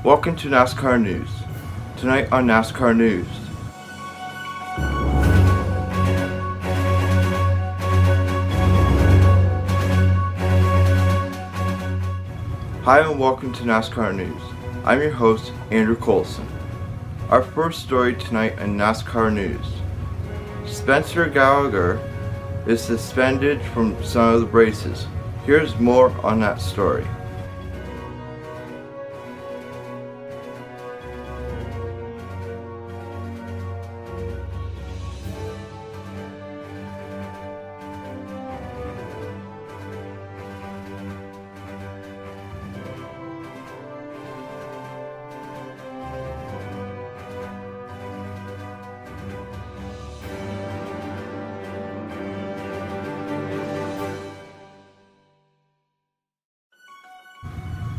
Welcome to NASCAR News. Tonight on NASCAR News. Hi and welcome to NASCAR News. I'm your host, Andrew Colson. Our first story tonight on NASCAR News. Spencer Gallagher is suspended from some of the races. Here's more on that story.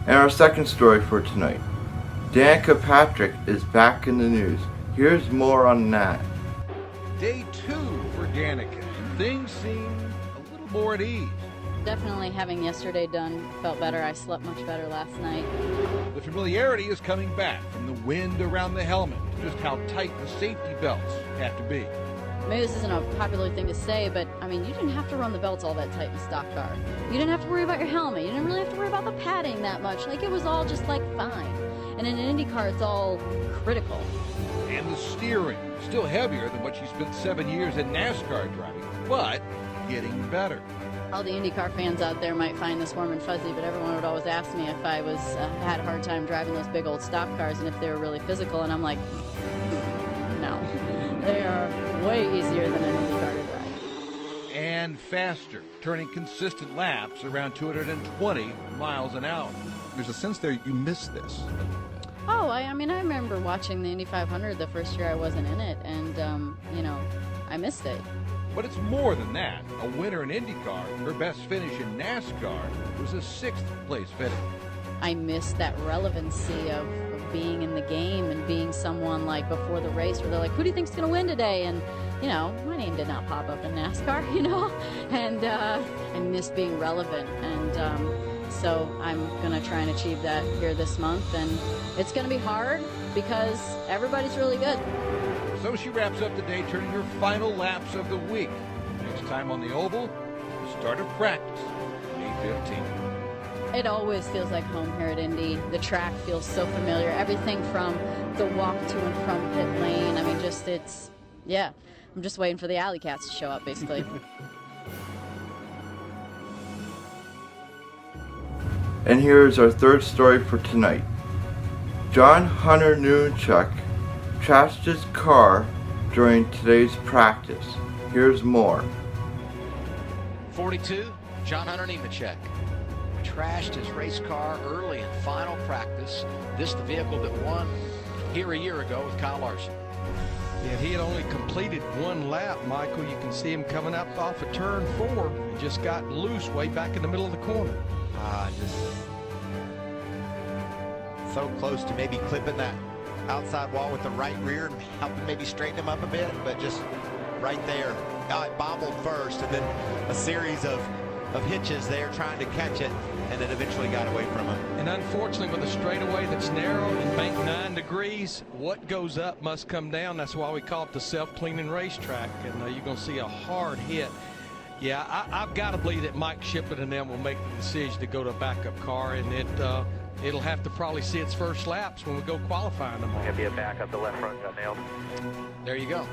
And our second story for tonight. Danica Patrick is back in the news. Here's more on that. Day 2 for Danica. Things seem a little more at ease. Definitely having yesterday done felt better. I slept much better last night. The familiarity is coming back from the wind around the helmet, just how tight the safety belts have to be. Maybe this isn't a popular thing to say, but I mean, you didn't have to run the belts all that tight in stock car. You didn't have to worry about your helmet. You didn't really have to worry about the padding that much. Like, it was all just like fine. And in an Indy car, it's all critical. And the steering, still heavier than what she spent 7 years in NASCAR driving, but getting better. All the IndyCar fans out there might find this warm and fuzzy, but everyone would always ask me if I was had a hard time driving those big old stock cars and if they were really physical, and I'm like, no. They are way easier than an IndyCar to drive. And faster, turning consistent laps around 220 miles an hour. There's a sense there you miss this. Oh, I mean, I remember watching the Indy 500 the first year I wasn't in it, and, I missed it. But it's more than that. A winner in IndyCar, her best finish in NASCAR was a 6th place finish. I miss that relevancy of being in the game and being someone like before the race where they're like, who do you think's going to win today? And, my name did not pop up in NASCAR, and I miss being relevant. And so I'm going to try and achieve that here this month. And it's going to be hard because everybody's really good. So she wraps up the day turning her final laps of the week. Next time on the oval, the start of practice, May 15th. It always feels like home here at Indy. The track feels so familiar. Everything from the walk to and from pit lane. I mean, I'm just waiting for the alley cats to show up, basically. And here is our third story for tonight. John Hunter Nunchuk trashed his car during today's practice. Here's more. 42, John Hunter Nemechek trashed his race car early in final practice. This the vehicle that won here a year ago with Kyle Larson. Yeah, he had only completed one lap, Michael. You can see him coming up off of turn 4 and just got loose way back in the middle of the corner. Just so close to maybe clipping that outside wall with the right rear and helping maybe straighten him up a bit, but just right there. It bobbled first, and then a series of hitches there trying to catch it, and then eventually got away from him. And unfortunately, with a straightaway that's narrow and banked 9 degrees, what goes up must come down. That's why we call it the self-cleaning racetrack, and you're going to see a hard hit. Yeah, I've got to believe that Mike Shipley and them will make the decision to go to a backup car, and it'll have to probably see its first laps when we go qualifying tomorrow. Gonna be a backup. The left front got nailed. There you go.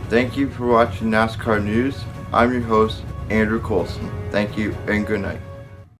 Thank you for watching NASCAR News. I'm your host, Andrew Colson. Thank you and good night.